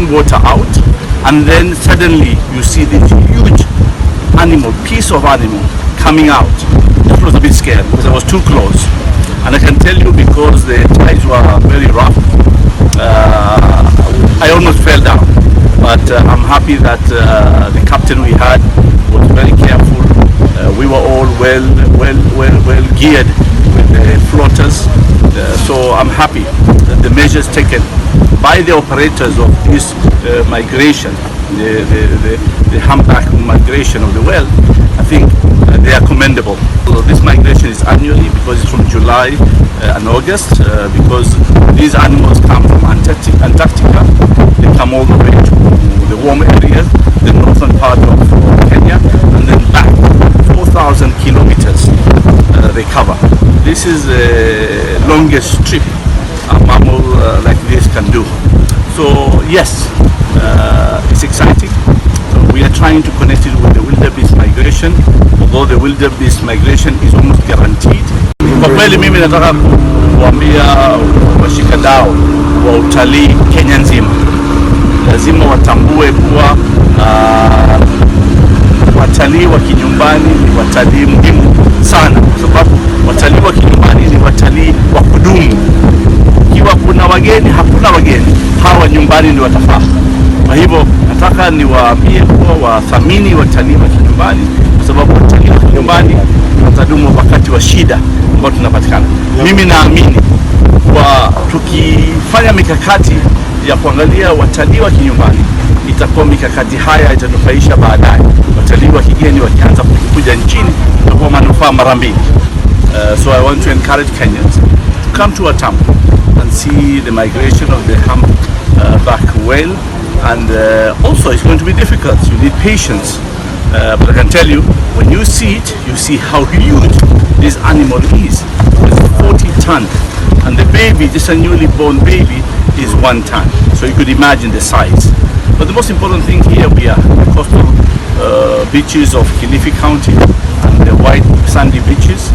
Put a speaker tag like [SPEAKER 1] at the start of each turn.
[SPEAKER 1] pumping water out, and then suddenly you see this huge animal, piece of animal coming out. That was a bit scary because I was too close. And I can tell you, because the tides were very rough, I almost fell down. But I'm happy that the captain we had was very careful. We were all well geared with the floaters. So I'm happy that the measures taken by the operators of this migration, the humpback migration of the whale, I think they are commendable. So this migration is annually, because it's from July and August, because these animals come from Antarctica. They come all the way to the warm areas, the northern part of Kenya, and then back 4,000 kilometers they cover. This is the longest trip a mammal like this can do. So yes, it's exciting. We are trying to connect it with the wildebeest migration, although the wildebeest migration is almost guaranteed. Kwa kweli mimi nataka kuambia washikadau wa utalii Kenya nzima, lazima watambue kuwa watalii wa kinyumbani ni watalii muhimu sana, kwa sababu watalii wa kinyumbani ni watalii wa kudumu. Ikiwa kuna wageni, hakuna wageni, hawa nyumbani ndio watafaa. Kwa hivyo nataka niwaambie kuwa wathamini watalii wa kinyumbani, kwa sababu watalii wa kinyumbani watadumu wakati wa shida ambao tunapatikana. Mimi naamini kwa tukifanya mikakati ya kuangalia watalii wa kinyumbani, itakuwa mikakati haya itanufaisha baadaye. Watalii wa kigeni wakianza kuja nchini, itakuwa manufaa mara mbili. So I want to encourage Kenyans to come to Watamu and see the migration of the humpback whale. And also it's going to be difficult. You need patience. But I can tell you, when you see it, you see how huge this animal is. It's 40 tons. And the baby, just a newly born baby, is 1 ton. So you could imagine the size. But the most important thing here, we are the coastal beaches of Kilifi County and the white sandy beaches.